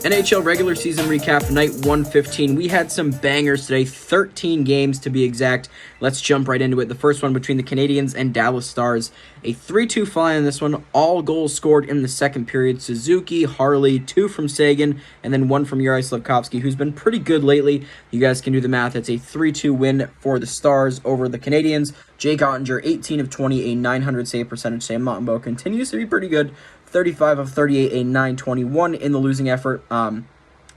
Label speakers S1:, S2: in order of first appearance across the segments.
S1: NHL regular season recap, night 115. We had some bangers today, 13 games to be exact. Let's jump right into it. The first one between the Canadiens and Dallas Stars. A 3-2 fly in this one. All goals scored in the second period. Suzuki, Harley, 2 from Sagan, and then 1 from Juraj Slafkovsky, who's been pretty good lately. You guys can do the math. It's a 3-2 win for the Stars over the Canadiens. Jake Ottinger, 18 of 20, a 900 save percentage. Sam Montembeault continues to be pretty good. 35 of 38, a 921 in the losing effort.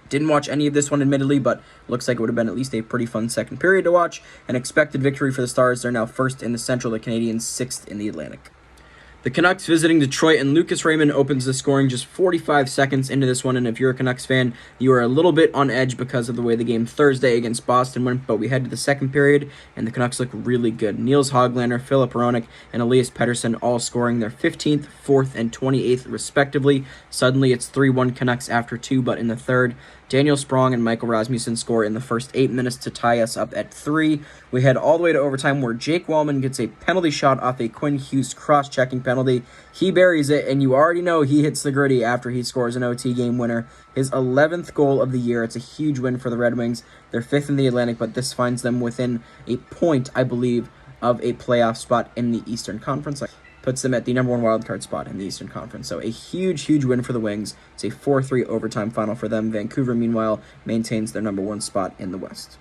S1: Didn't watch any of this one, admittedly, but looks like it would have been at least a pretty fun second period to watch. An expected victory for the Stars. They're now first in the Central, the Canadiens 6th in the Atlantic. The Canucks visiting Detroit, and Lucas Raymond opens the scoring just 45 seconds into this one, and if you're a Canucks fan, you are a little bit on edge because of the way the game Thursday against Boston went, but we head to the second period, and the Canucks look really good. Niels Höglander, Filip Hronek, and Elias Pettersson all scoring their 15th, 4th, and 28th, respectively. Suddenly, it's 3-1 Canucks after 2, but in the third, Daniel Sprong and Michael Rasmussen score in the first 8 minutes to tie us up at 3. We head all the way to overtime where Jake Wallman gets a penalty shot off a Quinn Hughes cross-checking penalty. He buries it, and you already know he hits the gritty after he scores an OT game winner. His 11th goal of the year. It's a huge win for the Red Wings. They're 5th in the Atlantic, but this finds them within a point, I believe, of a playoff spot in the Eastern Conference. Puts them at the number 1 wildcard spot in the Eastern Conference. So a huge, huge win for the Wings. It's a 4-3 overtime final for them. Vancouver, meanwhile, maintains their number 1 spot in the West.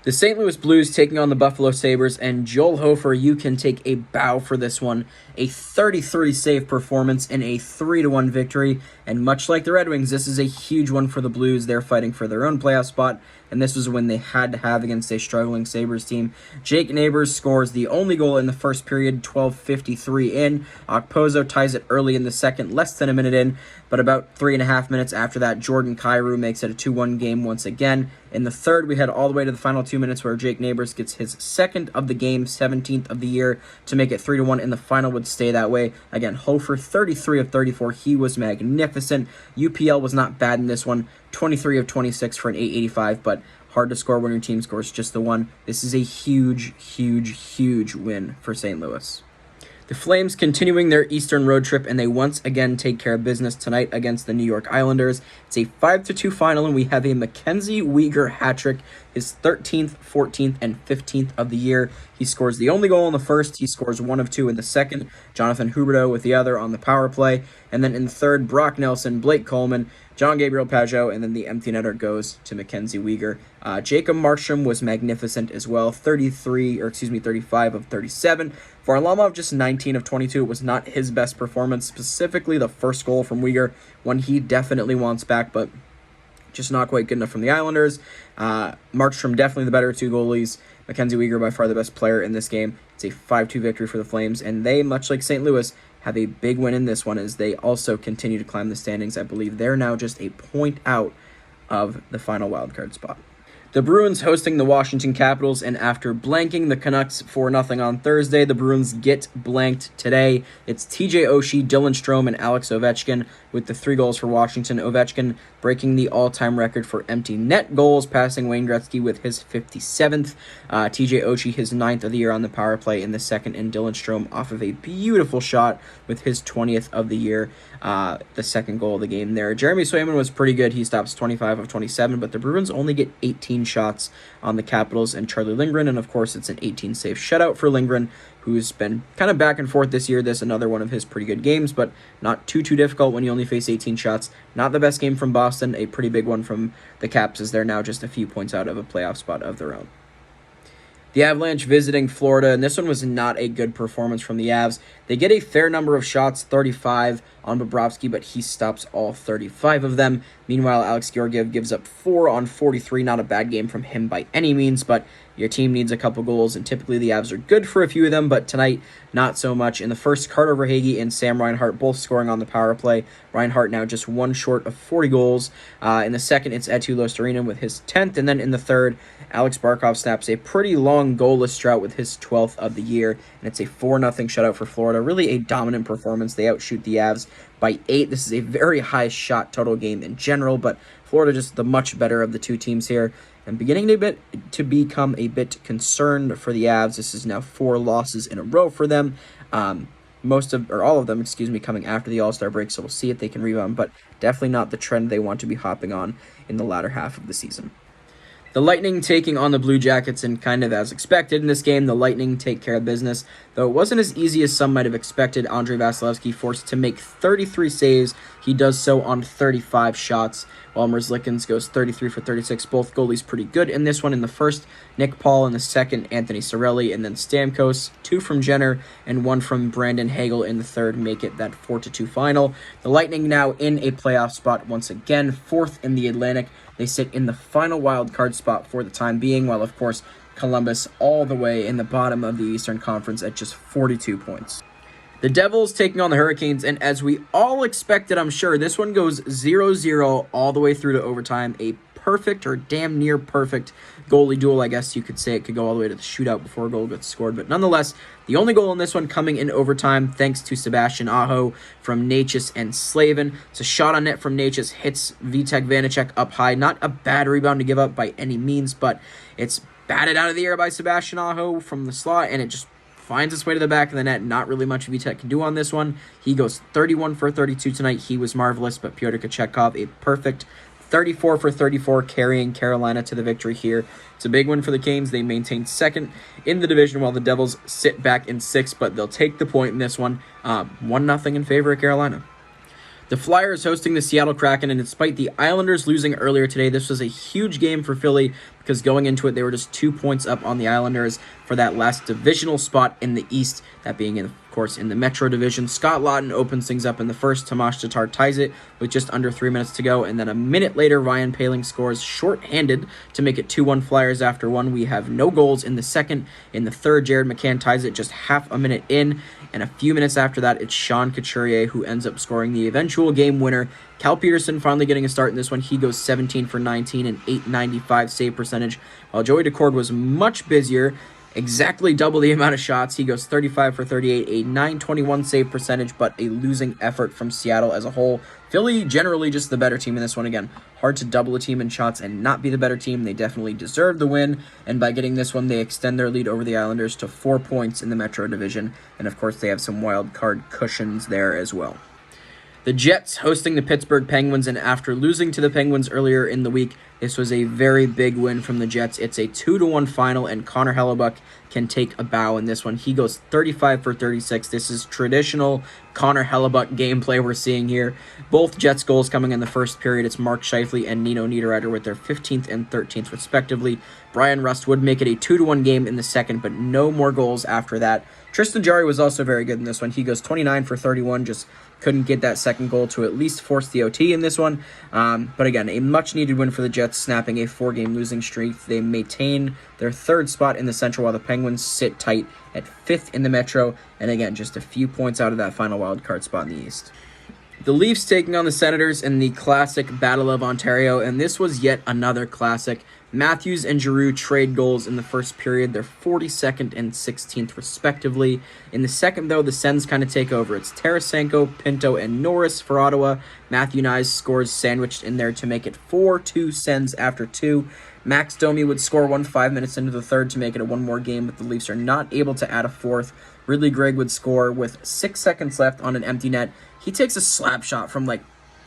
S1: The St. Louis Blues taking on the Buffalo Sabres, and Joel Hofer, you can take a bow for this one. A 33 save performance in a 3-1 victory, and much like the Red Wings, this is a huge one for the Blues. They're fighting for their own playoff spot, and this was a win they had to have against a struggling Sabres team. Jake Neighbors scores the only goal in the first period, 12:53 in. Okposo ties it early in the second, less than a minute in, but about 3.5 minutes after that, Jordan Kyrou makes it a 2-1 game once again. In the third, we head all the way to the final 2 minutes where Jake Neighbors gets his 2nd of the game, 17th of the year, to make it 3-1, and the final would stay that way. Again, Hofer, 33 of 34. He was magnificent. UPL was not bad in this one, 23 of 26 for an 885, but hard to score when your team scores just the one. This is a huge, huge, huge win for St. Louis. The Flames continuing their Eastern road trip, and they once again take care of business tonight against the New York Islanders. It's a 5-2 final, and we have a Mackenzie Weegar hat trick, his 13th, 14th, and 15th of the year. He scores the only goal in the first. He scores 1 of 2 in the second. Jonathan Huberdeau with the other on the power play. And then in the third, Brock Nelson, Blake Coleman, John Gabriel Pageau, and then the empty netter goes to Mackenzie Weegar. Jacob Markstrom was magnificent as well, 35 of 37. Varlamov just 19 of 22. It was not his best performance, specifically the first goal from Weegar, one he definitely wants back, but just not quite good enough from the Islanders. Markstrom definitely the better 2 goalies. Mackenzie Weegar by far the best player in this game. It's a 5-2 victory for the Flames, and they, much like St. Louis, have a big win in this one as they also continue to climb the standings. I believe they're now just a point out of the final wildcard spot. The Bruins hosting the Washington Capitals, and after blanking the Canucks 4-0 on Thursday, the Bruins get blanked today. It's TJ Oshie, Dylan Strome, and Alex Ovechkin with the 3 goals for Washington. Ovechkin breaking the all-time record for empty net goals, passing Wayne Gretzky with his 57th. TJ Oshie, his 9th of the year on the power play in the second, and Dylan Strome off of a beautiful shot with his 20th of the year, the second goal of the game there. Jeremy Swayman was pretty good. He stops 25 of 27, but the Bruins only get 18 shots on the Capitals and Charlie Lindgren, and of course it's an 18-save shutout for Lindgren, who's been kind of back and forth this year. This another one of his pretty good games, but not too difficult when you only face 18 shots. Not the best game from Boston, a pretty big one from the Caps as they're now just a few points out of a playoff spot of their own. The Avalanche visiting Florida, and this one was not a good performance from the Avs. They get a fair number of shots, 35 on Bobrovsky, but he stops all 35 of them. Meanwhile, Alex Georgiev gives up 4 on 43. Not a bad game from him by any means, but your team needs a couple goals, and typically the Avs are good for a few of them, but tonight, not so much. In the first, Carter Verhaeghe and Sam Reinhart both scoring on the power play. Reinhart now just 1 short of 40 goals. In the second, it's Eetu Luostarinen with his 10th, and then in the third, Alex Barkov snaps a pretty long goalless drought with his 12th of the year, and it's a 4-0 shutout for Florida. Really a dominant performance. They outshoot the Avs by 8. This is a very high shot total game in general, but Florida just the much better of the two teams here. And beginning to become a bit concerned for the Avs. This is now 4 losses in a row for them. all of them, coming after the All-Star break, so we'll see if they can rebound, but definitely not the trend they want to be hopping on in the latter half of the season. The Lightning taking on the Blue Jackets, and kind of as expected in this game, the Lightning take care of business, though it wasn't as easy as some might have expected. Andrei Vasilevsky forced to make 33 saves. He does so on 35 shots, while Merzlikins goes 33 for 36. Both goalies pretty good in this one. In the first, Nick Paul. In the second, Anthony Cirelli. And then Stamkos, 2 from Jenner, and 1 from Brandon Hagel in the third, make it that 4-2 final. The Lightning now in a playoff spot once again, 4th in the Atlantic. They sit in the final wild card spot for the time being, while, of course, Columbus all the way in the bottom of the Eastern Conference at just 42 points. The Devils taking on the Hurricanes, and as we all expected, I'm sure, this one goes 0-0 all the way through to overtime. A perfect or damn near perfect goalie duel, I guess you could say. It could go all the way to the shootout before a goal gets scored, but nonetheless, the only goal in this one coming in overtime thanks to Sebastian Aho from Necas and Slavin. It's a shot on net from Necas, hits Vitek Vanacek up high. Not a bad rebound to give up by any means, but it's batted out of the air by Sebastian Aho from the slot, and it just finds its way to the back of the net. Not really much Vitek can do on this one. He goes 31 for 32 tonight. He was marvelous, but Py0tr Kochetkov, a perfect 34 for 34, carrying Carolina to the victory here. It's a big win for the Canes. They maintain second in the division while the Devils sit back in 6th, but they'll take the point in this one. 1-0 in favor of Carolina. The Flyers hosting the Seattle Kraken, and despite the Islanders losing earlier today, this was a huge game for Philly because going into it, they were just 2 points up on the Islanders for that last divisional spot in the East, that being, of course, in the Metro Division. Scott Laughton opens things up in the first. Tomas Tatar ties it with just under 3 minutes to go, and then a minute later, Ryan Poehling scores shorthanded to make it 2-1 Flyers after one. We have no goals in the second. In the third, Jared McCann ties it just half a minute in, and a few minutes after that, it's Sean Couturier who ends up scoring the eventual game winner. Cal Peterson finally getting a start in this one. He goes 17 for 19 and .895 save percentage, while Joey Decord was much busier, exactly double the amount of shots. He goes 35 for 38, a .921 save percentage, but a losing effort from Seattle as a whole. Philly generally just the better team in this one. Again, hard to double a team in shots and not be the better team. They definitely deserve the win, and by getting this one, they extend their lead over the Islanders to 4 points in the Metro Division, and of course, they have some wild card cushions there as well. The Jets hosting the Pittsburgh Penguins, and after losing to the Penguins earlier in the week, this was a very big win from the Jets. It's a 2-1 final, and Connor Hellebuck can take a bow in this one. He goes 35 for 36. This is traditional Connor Hellebuck gameplay we're seeing here. Both Jets goals coming in the first period. It's Mark Scheifele and Nino Niederreiter with their 15th and 13th respectively. Brian Rust would make it a 2-1 game in the second, but no more goals after that. Tristan Jarry was also very good in this one. He goes 29 for 31, just couldn't get that second goal to at least force the OT in this one. But again, a much-needed win for the Jets, snapping a 4-game losing streak. They maintain their 3rd spot in the Central, while the Penguins sit tight at 5th in the Metro. And again, just a few points out of that final wildcard spot in the East. The Leafs taking on the Senators in the classic Battle of Ontario, and this was yet another classic. Matthews and Giroux trade goals in the first period. They're 42nd and 16th respectively. In the second, though, the Sens kind of take over. It's Tarasenko, Pinto, and Norris for Ottawa. Matthew Nyes scores sandwiched in there to make it 4-2 Sens after 2. Max Domi would score 5 minutes into the third to make it a one-more game, but the Leafs are not able to add a fourth. Ridley Gregg would score with 6 seconds left on an empty net. He takes a slap shot from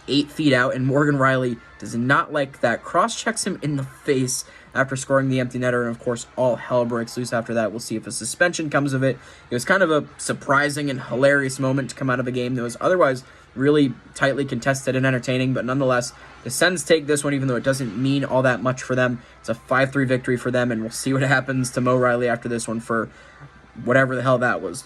S1: 8 feet out, and Morgan Riley does not like that. Cross-checks him in the face after scoring the empty netter, and of course, all hell breaks loose after that. We'll see if a suspension comes of it. It was kind of a surprising and hilarious moment to come out of a game that was otherwise really tightly contested and entertaining, but nonetheless, the Sens take this one, even though it doesn't mean all that much for them. It's a 5-3 victory for them, and we'll see what happens to Mo Riley after this one for whatever the hell that was.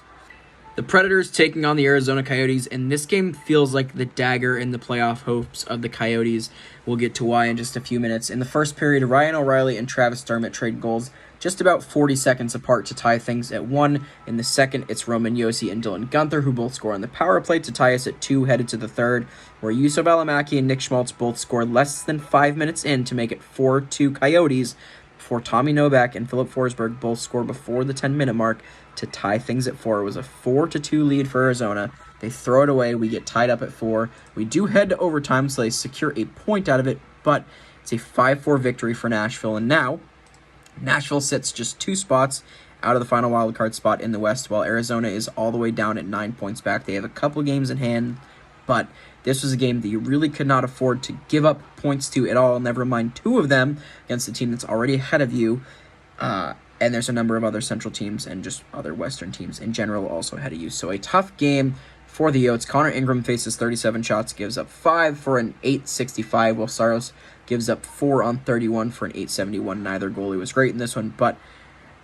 S1: The Predators taking on the Arizona Coyotes, and this game feels like the dagger in the playoff hopes of the Coyotes. We'll get to why in just a few minutes. In the first period, Ryan O'Reilly and Travis Dermott trade goals just about 40 seconds apart to tie things at 1. In the second, it's Roman Josi and Dylan Guenther who both score on the power play to tie us at 2 headed to the third, where Yusuf Alamaki and Nick Schmaltz both score less than 5 minutes in to make it 4-2 Coyotes, before Tommy Novak and Philip Forsberg both score before the 10-minute mark to tie things at 4. It was a 4-2 lead for Arizona. They throw it away. We get tied up at 4. We do head to overtime, so they secure a point out of it, but it's a 5-4 victory for Nashville. And now, Nashville sits just 2 spots out of the final wildcard spot in the West, while Arizona is all the way down at 9 points back. They have a couple games in hand, but this was a game that you really could not afford to give up points to at all, never mind 2 of them against a team that's already ahead of you. And there's a number of other Central teams and just other Western teams in general also ahead of you. So a tough game for the Yotes. Connor Ingram faces 37 shots, gives up 5 for an .865, while Saros gives up 4 on 31 for an .871. Neither goalie was great in this one, but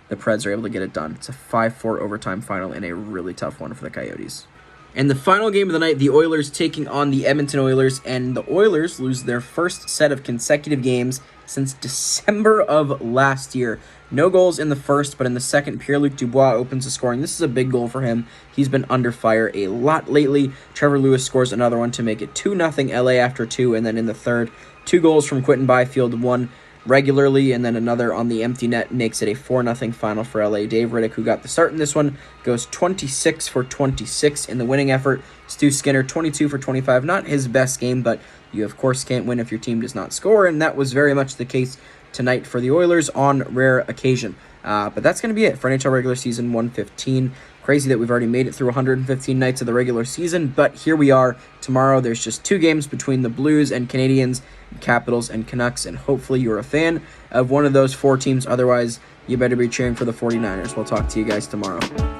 S1: the Preds are able to get it done. It's a 5-4 overtime final in a really tough one for the Coyotes. And the final game of the night, the Oilers taking on the Edmonton Oilers, and the Oilers lose their first set of consecutive games since December of last year. No goals in the first, but in the second, Pierre-Luc Dubois opens the scoring. This is a big goal for him. He's been under fire a lot lately. Trevor Lewis scores another one to make it 2-0 LA after 2, and then in the third, 2 goals from Quinton Byfield, one regularly, and then another on the empty net makes it a 4-0 final for LA. Dave Riddick, who got the start in this one, goes 26 for 26 in the winning effort. Stu Skinner, 22 for 25. Not his best game, but you, of course, can't win if your team does not score, and that was very much the case tonight for the Oilers on rare occasion. But that's going to be it for NHL regular season 115. Crazy that we've already made it through 115 nights of the regular season, but here we are. Tomorrow there's just 2 games between the Blues and Canadiens, Capitals and Canucks, and hopefully you're a fan of one of those 4 teams. Otherwise, you better be cheering for the 49ers. We'll talk to you guys tomorrow.